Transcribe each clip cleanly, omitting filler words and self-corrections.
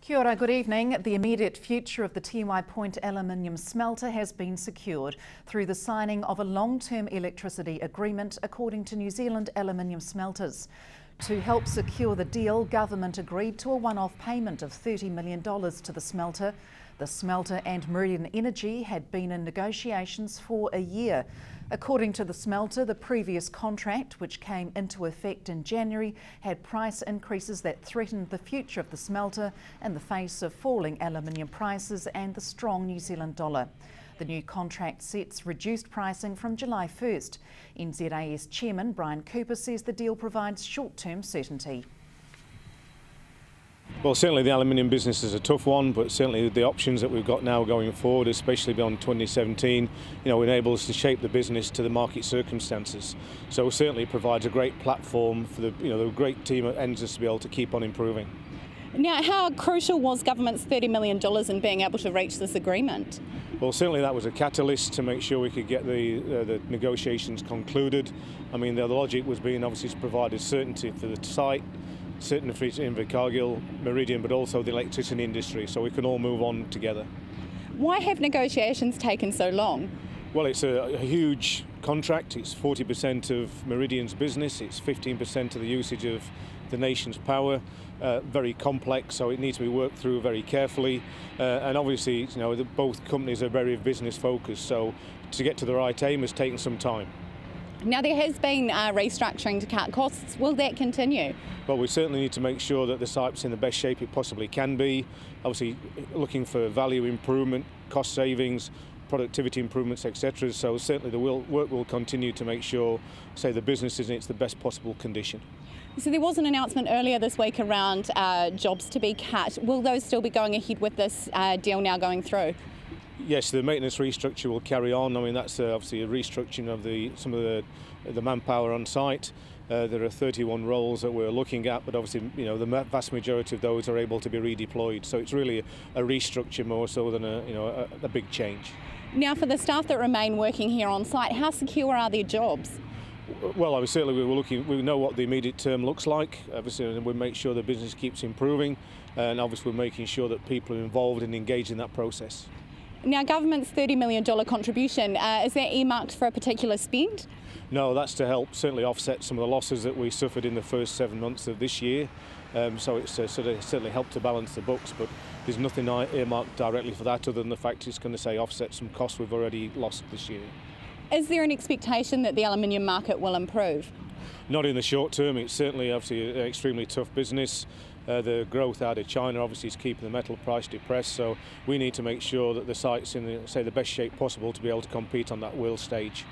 Kia ora, good evening. The immediate future of the Tiwai Point aluminium smelter has been secured through the signing of a long-term electricity agreement, according to New Zealand Aluminium Smelters. To help secure the deal, government agreed to a one-off payment of $30 million to the smelter. The smelter and Meridian Energy had been in negotiations for a year. According to the smelter, the previous contract, which came into effect in January, had price increases that threatened the future of the smelter in the face of falling aluminium prices and the strong New Zealand dollar. The new contract sets reduced pricing from July 1st. NZAS Chairman Brian Cooper says the deal provides short-term certainty. Well, certainly the aluminium business is a tough one, but certainly the options that we've got now going forward, especially beyond 2017, enable us to shape the business to the market circumstances. So it certainly provides a great platform for the great team at NZ to be able to keep on improving. Now, how crucial was government's $30 million in being able to reach this agreement? Well, certainly that was a catalyst to make sure we could get the negotiations concluded. I mean, the logic was being obviously to provide a certainty for the site, certainty for Invercargill, Meridian, but also the electricity industry, so we can all move on together. Why have negotiations taken so long? Well, it's a huge contract. It's 40% of Meridian's business. It's 15% of the usage of the nation's power. Very complex, so it needs to be worked through very carefully. And obviously, both companies are very business focused, so to get to the right aim has taken some time. Now, there has been restructuring to cut costs. Will that continue? Well, we certainly need to make sure that the site's in the best shape it possibly can be. Obviously, looking for value improvement, cost savings, productivity improvements, etc. So certainly the work will continue to make sure, the business is in its the best possible condition. So there was an announcement earlier this week around jobs to be cut. Will those still be going ahead with this deal now going through? Yes, the maintenance restructure will carry on. I mean, that's obviously a restructuring of some of the manpower on site. There are 31 roles that we're looking at, but obviously, the vast majority of those are able to be redeployed. So it's really a restructure more so than a big change. Now, for the staff that remain working here on site, how secure are their jobs? Well, we know what the immediate term looks like. Obviously, we'll make sure the business keeps improving, and obviously we're making sure that people are involved and engaged in that process. Now, government's $30 million contribution, is that earmarked for a particular spend? No, that's to help certainly offset some of the losses that we suffered in the first 7 months of this year. So it's certainly helped to balance the books, but there's nothing earmarked directly for that other than the fact it's going to offset some costs we've already lost this year. Is there an expectation that the aluminium market will improve? Not in the short term. It's certainly obviously an extremely tough business. The growth out of China obviously is keeping the metal price depressed, so we need to make sure that the site's in the best shape possible to be able to compete on that world stage.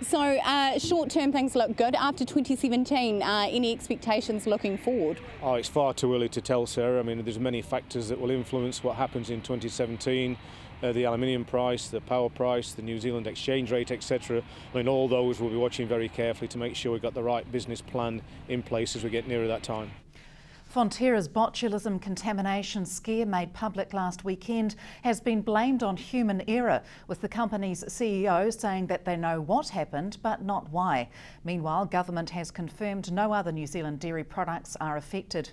So short-term things look good. After 2017, any expectations looking forward? Oh, it's far too early to tell, Sarah. I mean, there's many factors that will influence what happens in 2017. The aluminium price, the power price, the New Zealand exchange rate, etc. I mean, all those we'll be watching very carefully to make sure we've got the right business plan in place as we get nearer that time. Fonterra's botulism contamination scare made public last weekend has been blamed on human error, with the company's CEO saying that they know what happened but not why. Meanwhile, government has confirmed no other New Zealand dairy products are affected.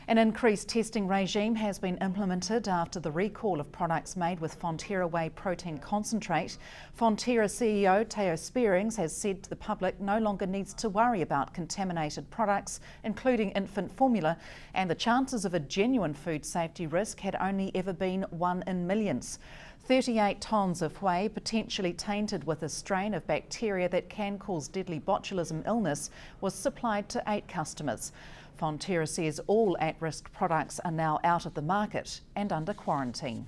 An increased testing regime has been implemented after the recall of products made with Fonterra whey protein concentrate. Fonterra CEO Teo Spearings has said the public no longer needs to worry about contaminated products, including infant formula, and the chances of a genuine food safety risk had only ever been 1 in millions. 38 tonnes of whey, potentially tainted with a strain of bacteria that can cause deadly botulism illness, was supplied to 8 customers. Fonterra says all at-risk products are now out of the market and under quarantine.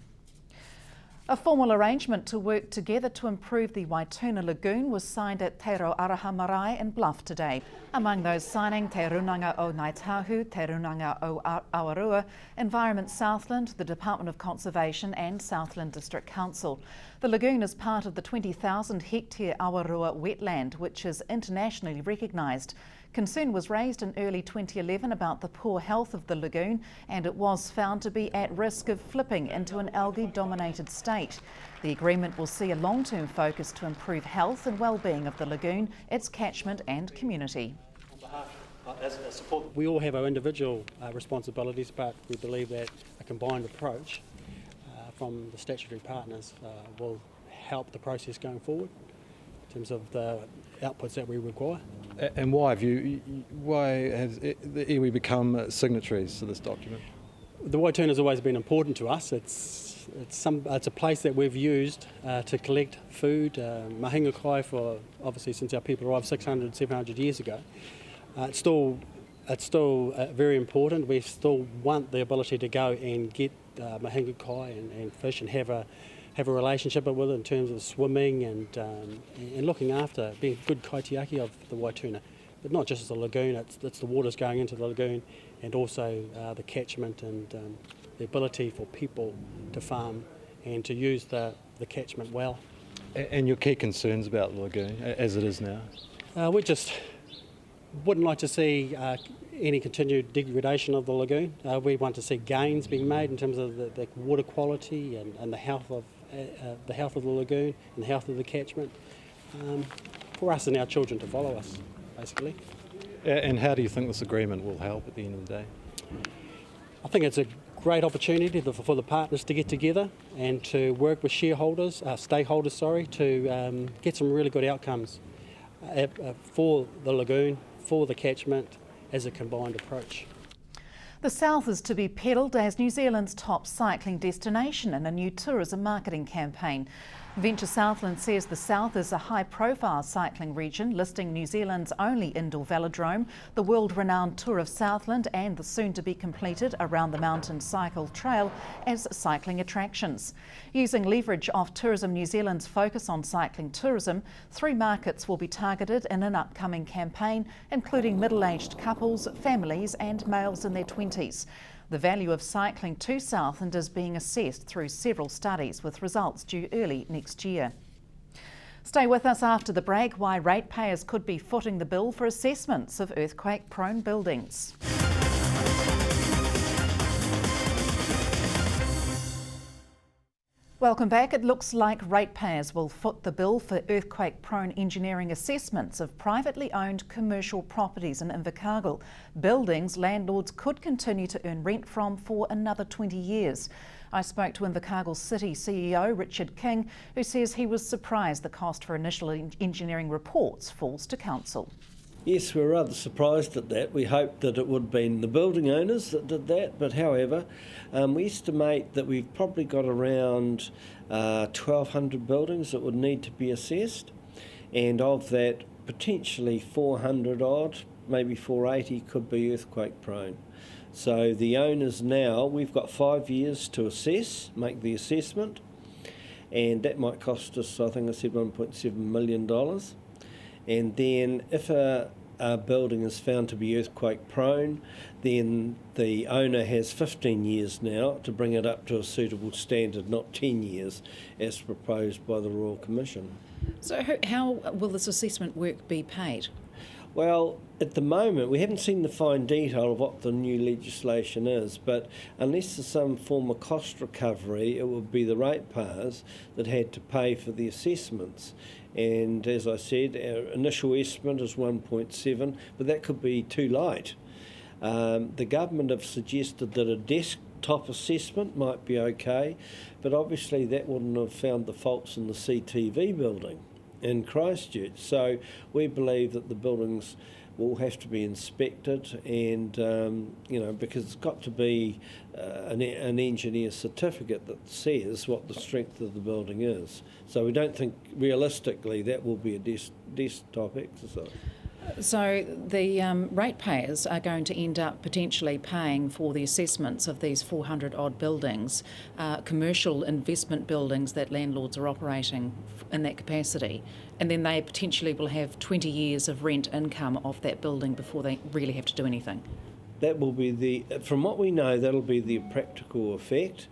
A formal arrangement to work together to improve the Waituna Lagoon was signed at Te Araha Marae in Bluff today. Among those signing, Te Runanga o Ngaitahu, Te Runanga o Awarua, Environment Southland, the Department of Conservation and Southland District Council. The lagoon is part of the 20,000 hectare Awarua wetland, which is internationally recognised. Concern was raised in early 2011 about the poor health of the lagoon, and it was found to be at risk of flipping into an algae-dominated state. The agreement will see a long-term focus to improve health and well-being of the lagoon, its catchment and community. On behalf of as a support. We all have our individual responsibilities, but we believe that a combined approach from the statutory partners will help the process going forward in terms of the outputs that we require. And why has the iwi become signatories to this document? The Waituna has always been important to us. It's a place that we've used to collect food, mahinga kai, for obviously since our people arrived 600, 700 years ago. It's still very important. We still want the ability to go and get mahinga kai and fish and have a relationship with it in terms of swimming and looking after, being good kaitiaki of the Waituna. But not just as a lagoon, it's the waters going into the lagoon and also the catchment and the ability for people to farm and to use the catchment well. And your key concerns about the lagoon as it is now? We just wouldn't like to see any continued degradation of the lagoon. We want to see gains being made in terms of the water quality and the health of the lagoon and the health of the catchment for us and our children to follow us, basically. And how do you think this agreement will help at the end of the day? I think it's a great opportunity for the partners to get together and to work with stakeholders, to get some really good outcomes for the lagoon, for the catchment, as a combined approach. The South is to be peddled as New Zealand's top cycling destination in a new tourism marketing campaign. Venture Southland says the South is a high-profile cycling region, listing New Zealand's only indoor velodrome, the world-renowned Tour of Southland and the soon-to-be-completed Around the Mountain Cycle Trail as cycling attractions. Using leverage off Tourism New Zealand's focus on cycling tourism, 3 markets will be targeted in an upcoming campaign, including middle-aged couples, families and males in their 20s. The value of cycling to Southland is being assessed through several studies, with results due early next year. Stay with us after the break. Why ratepayers could be footing the bill for assessments of earthquake-prone buildings. Welcome back. It looks like ratepayers will foot the bill for earthquake-prone engineering assessments of privately owned commercial properties in Invercargill. Buildings landlords could continue to earn rent from for another 20 years. I spoke to Invercargill City CEO Richard King, who says he was surprised the cost for initial engineering reports falls to council. Yes, we're rather surprised at that. We hoped that it would have been the building owners that did that, but however, we estimate that we've probably got around 1,200 buildings that would need to be assessed, and of that, potentially 400 odd, maybe 480 could be earthquake prone. So the owners now, we've got 5 years to assess, make the assessment, and that might cost us, I think I said $1.7 million. And then if a building is found to be earthquake prone, then the owner has 15 years now to bring it up to a suitable standard, not 10 years as proposed by the Royal Commission. So how will this assessment work be paid? Well, at the moment, we haven't seen the fine detail of what the new legislation is, but unless there's some form of cost recovery, it would be the ratepayers that had to pay for the assessments. And as I said, our initial estimate is 1.7, but that could be too light. The government have suggested that a desktop assessment might be okay, but obviously that wouldn't have found the faults in the CTV building in Christchurch. So we believe that the buildings will have to be inspected, and because it's got to be an engineer certificate that says what the strength of the building is. So we don't think realistically that will be a desktop exercise. So the ratepayers are going to end up potentially paying for the assessments of these 400 odd buildings, commercial investment buildings that landlords are operating in that capacity, and then they potentially will have 20 years of rent income off that building before they really have to do anything. That will be from what we know, that'll be the practical effect.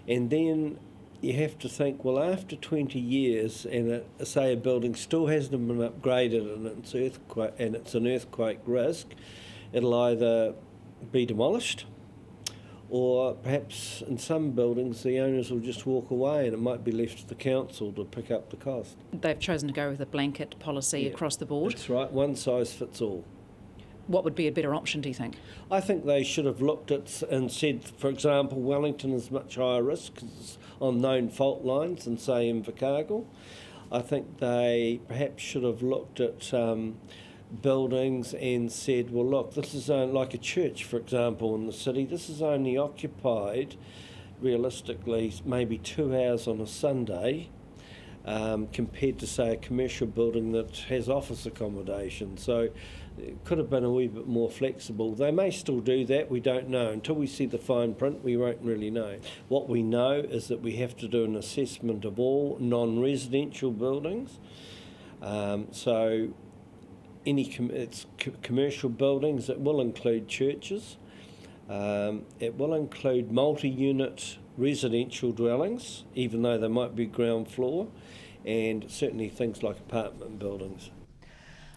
And then you have to think, well, after 20 years, and say a building still hasn't been upgraded and it's an earthquake risk, it'll either be demolished, or perhaps in some buildings the owners will just walk away and it might be left to the council to pick up the cost. They've chosen to go with a blanket policy across the board. That's right, one size fits all. what would be a better option, do you think? I think they should have looked at and said, for example, Wellington is much higher risk 'cause it's on known fault lines than, say, Invercargill. I think they perhaps should have looked at buildings and said, well, look, this is like a church, for example, in the city. This is only occupied, realistically, maybe 2 hours on a Sunday, compared to, say, a commercial building that has office accommodation. So it could have been a wee bit more flexible. They may still do that, we don't know. Until we see the fine print, we won't really know. What we know is that we have to do an assessment of all non-residential buildings. So any commercial buildings, it will include churches, it will include multi-unit residential dwellings, even though they might be ground floor, and certainly things like apartment buildings.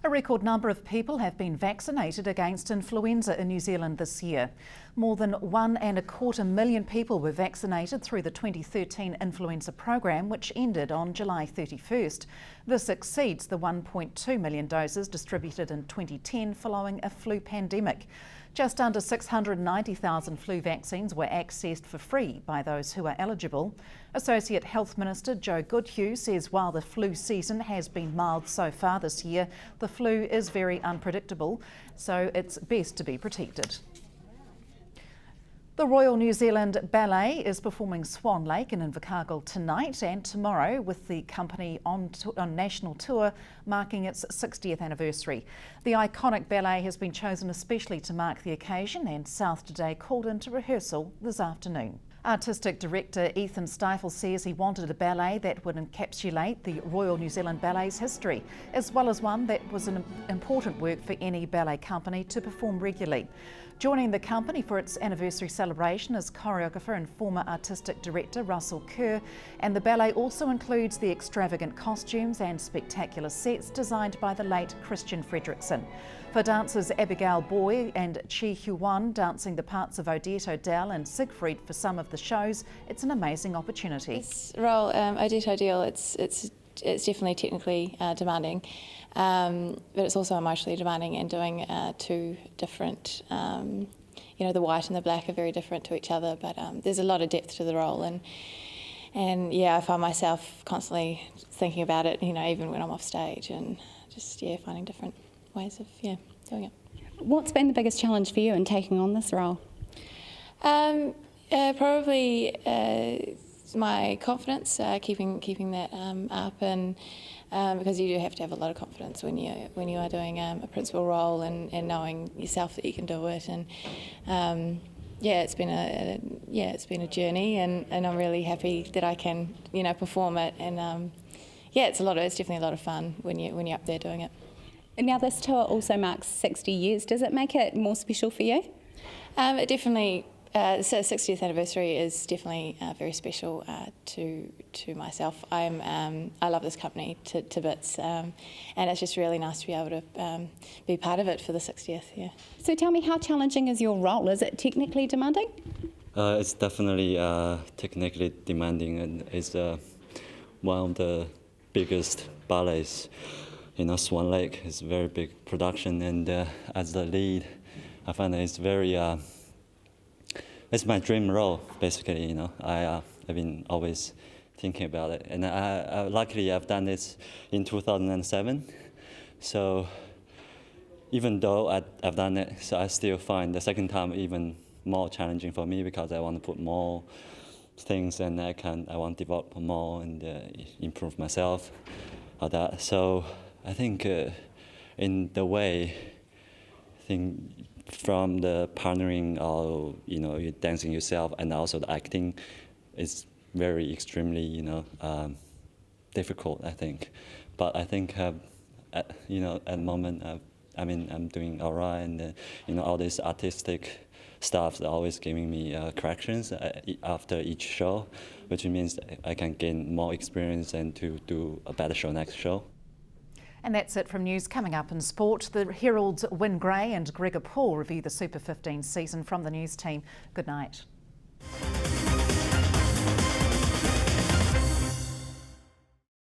A record number of people have been vaccinated against influenza in New Zealand this year. More than 1.25 million people were vaccinated through the 2013 influenza program, which ended on July 31st. This exceeds the 1.2 million doses distributed in 2010 following a flu pandemic. Just under 690,000 flu vaccines were accessed for free by those who are eligible. Associate Health Minister Joe Goodhue says while the flu season has been mild so far this year, the flu is very unpredictable, so it's best to be protected. The Royal New Zealand Ballet is performing Swan Lake in Invercargill tonight and tomorrow, with the company on national tour marking its 60th anniversary. The iconic ballet has been chosen especially to mark the occasion, and South Today called into rehearsal this afternoon. Artistic director Ethan Stifel says he wanted a ballet that would encapsulate the Royal New Zealand Ballet's history, as well as one that was an important work for any ballet company to perform regularly. Joining the company for its anniversary celebration is choreographer and former artistic director Russell Kerr, and the ballet also includes the extravagant costumes and spectacular sets designed by the late Christian Fredrickson. For dancers Abigail Boy and Chi Hu-wan dancing the parts of Odette O'Dell and Siegfried for some of the shows, it's an amazing opportunity. This role, Odette O'Dell, it's definitely technically demanding, but it's also emotionally demanding, and doing two different, the white and the black are very different to each other, but there's a lot of depth to the role, and yeah, I find myself constantly thinking about it, even when I'm off stage, and just, finding different ways of, doing it. What's been the biggest challenge for you in taking on this role? Probably my confidence, keeping that up, and because you do have to have a lot of confidence when you are doing a principal role, and knowing yourself that you can do it, and it's been a journey, and I'm really happy that I can perform it, and it's definitely a lot of fun when you're up there doing it. And now this tour also marks 60 years. Does it make it more special for you? It definitely. The 60th anniversary is definitely very special to myself. I love this company to bits, and it's just really nice to be able to be part of it for the 60th. Yeah. So tell me, how challenging is your role? Is it technically demanding? It's definitely technically demanding, and it's one of the biggest ballets. Swan Lake is a very big production, and as the lead, I find that it's very. It's my dream role, basically. I've been always thinking about it, and luckily I've done this in 2007. So even though I've done it, so I still find the second time even more challenging for me, because I want to put more things, and I want to develop more and improve myself. So I think in the way, from the partnering, or you're dancing yourself, and also the acting, is very extremely difficult, I think. But I think at the moment, I'm doing all right, and all this artistic staff are always giving me corrections after each show, which means I can gain more experience and to do a better show next show. And that's it from news. Coming up in sport, the Herald's Wyn Gray and Gregor Paul review the Super 15 season. From the news team, good night.